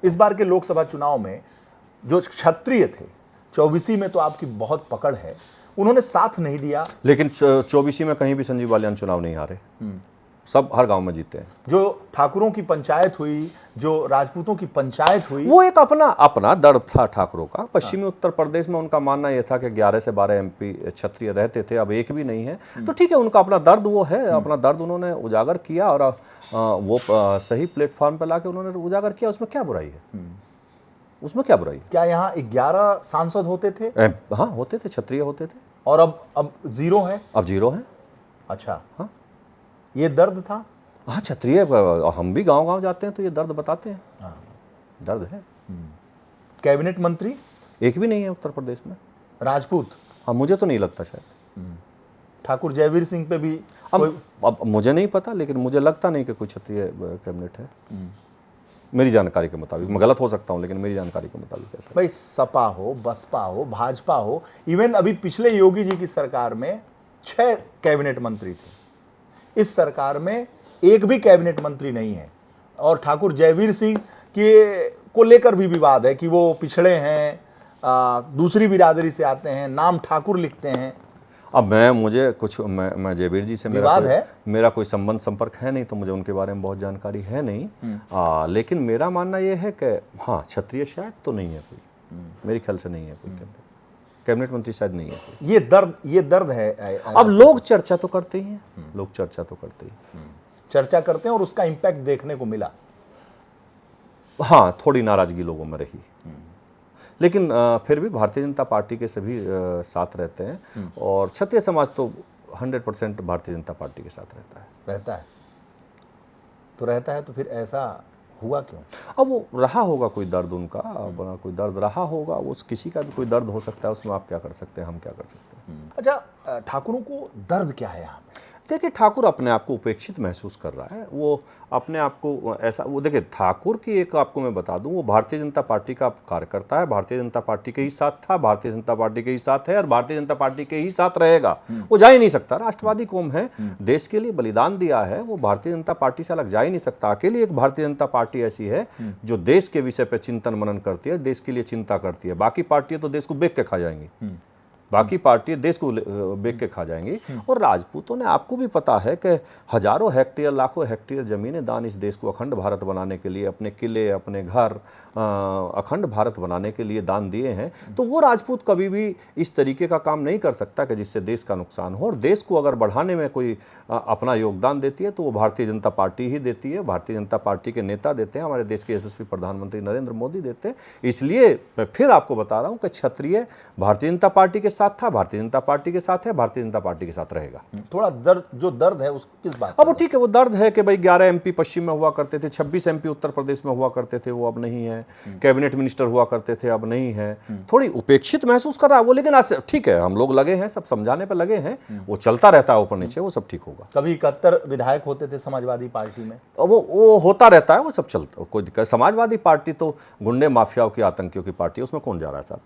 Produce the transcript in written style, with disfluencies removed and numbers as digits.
इस बार के लोकसभा चुनाव में जो क्षत्रिय थे, 24 में तो आपकी बहुत पकड़ है, उन्होंने साथ नहीं दिया। लेकिन 24 में कहीं भी संजीव बालियान चुनाव नहीं हारे, सब हर गांव में जीते हैं। जो ठाकुरों की पंचायत हुई, जो राजपूतों की पंचायत हुई, वो एक अपना दर्द था ठाकुरों का। पश्चिमी उत्तर प्रदेश में उनका मानना यह था कि 11 से 12 MP क्षत्रिय रहते थे, अब एक भी नहीं है। तो ठीक है, उनका अपना दर्द वो है, अपना दर्द उन्होंने उजागर किया और वो सही प्लेटफॉर्म पर लाके उन्होंने उजागर किया। उसमें क्या बुराई है? उसमें क्या बुराई है? क्या यहाँ 11 सांसद होते थे? हाँ होते थे, क्षत्रिय होते थे। और अब 0 है? अब 0 है। अच्छा, हाँ, ये दर्द था। हाँ क्षत्रिय, हम भी गांव-गांव जाते हैं तो ये दर्द बताते हैं। हाँ। दर्द है। कैबिनेट मंत्री एक भी नहीं है उत्तर प्रदेश में राजपूत। हाँ, मुझे तो नहीं लगता शायद। ठाकुर जयवीर सिंह पे भी अब मुझे नहीं पता, लेकिन मुझे लगता नहीं कि कोई क्षत्रिय कैबिनेट है, मेरी जानकारी के मुताबिक। मैं गलत हो सकता हूं, लेकिन मेरी जानकारी के मुताबिक ऐसा। भाई सपा हो, बसपा हो, भाजपा हो, इवन अभी पिछले योगी जी की सरकार में 6 कैबिनेट मंत्री थे। इस सरकार में एक भी कैबिनेट मंत्री नहीं है। और ठाकुर जयवीर सिंह के को लेकर भी विवाद है कि वो पिछड़े हैं, दूसरी बिरादरी से आते हैं, नाम ठाकुर लिखते हैं। अब मैं जयवीर जी से मेरा कोई संबंध संपर्क है नहीं, तो मुझे उनके बारे में बहुत जानकारी है नहीं। लेकिन मेरा मानना यह है कि हाँ, क्षत्रिय शायद तो नहीं है कोई, मेरे ख्याल से नहीं है कोई कैबिनेट मंत्री, शायद नहीं है कोई। ये दर्द है। अब लोग चर्चा तो करते ही हैं, लोग चर्चा तो करते ही चर्चा करते हैं और उसका इम्पैक्ट देखने को मिला। हाँ, थोड़ी नाराजगी लोगों में रही, लेकिन फिर भी भारतीय जनता पार्टी के सभी साथ रहते हैं। और क्षत्रिय समाज तो 100% भारतीय जनता पार्टी के साथ रहता है। तो फिर ऐसा हुआ क्यों? अब वो रहा होगा कोई दर्द उनका, अपना कोई दर्द रहा होगा। उस किसी का भी कोई दर्द हो सकता है, उसमें आप क्या कर सकते हैं, हम क्या कर सकते हैं। अच्छा, ठाकुरों को दर्द क्या है यहाँ पे? देखिए, ठाकुर अपने आप को उपेक्षित महसूस कर रहा है। वो अपने आप को ऐसा, वो देखिए, ठाकुर की एक आपको मैं बता दूं, वो भारतीय जनता पार्टी का कार्यकर्ता है, भारतीय जनता पार्टी के ही साथ था, भारतीय जनता पार्टी के ही साथ है और भारतीय जनता पार्टी के ही साथ रहेगा। वो जा ही नहीं सकता। राष्ट्रवादी कौम है, देश के लिए बलिदान दिया है, वो भारतीय जनता पार्टी से अलग जा ही नहीं सकता। अकेली एक भारतीय जनता पार्टी ऐसी है जो देश के विषय पर चिंतन मनन करती है, देश के लिए चिंता करती है। बाकी पार्टियां तो देश को बेच के खा जाएंगी, बाकी पार्टियां देश को बेच के खा जाएंगी। और राजपूतों ने, आपको भी पता है कि हजारों हेक्टेयर, लाखों हेक्टेयर जमीनें दान इस देश को अखंड भारत बनाने के लिए, अपने किले, अपने घर, अखंड भारत बनाने के लिए दान दिए हैं। तो वो राजपूत कभी भी इस तरीके का काम नहीं कर सकता कि जिससे देश का नुकसान हो। और देश को अगर बढ़ाने में कोई अपना योगदान देती है तो वो भारतीय जनता पार्टी ही देती है, भारतीय जनता पार्टी के नेता देते हैं, हमारे देश के यशस्वी प्रधानमंत्री नरेंद्र मोदी देते हैं। इसलिए मैं फिर आपको बता रहा हूँ कि क्षत्रिय भारतीय जनता पार्टी के साथ था, भारतीय जनता पार्टी के साथ है, भारतीय जनता पार्टी के साथ रहेगा। थोड़ा दर्द है उस किस बात? अब वो ठीक है, वो दर्द है कि भाई 11 MP पश्चिम में हुआ करते थे, 26 MP उत्तर प्रदेश में हुआ करते थे, वो अब नहीं है। कैबिनेट मिनिस्टर हुआ करते थे, अब नहीं है। थोड़ी उपेक्षित महसूस कर रहा है वो, लेकिन ठीक है, हम लोग लगे हैं, सब समझाने पर लगे हैं, वो चलता रहता है ऊपर नीचे, वो सब ठीक होगा। कभी 71 विधायक होते थे समाजवादी पार्टी में, वो होता रहता है, वो सब चलता। कोई समाजवादी पार्टी तो गुंडे माफियाओं की, आतंकियों की पार्टी है, उसमें कौन जा रहा है साहब?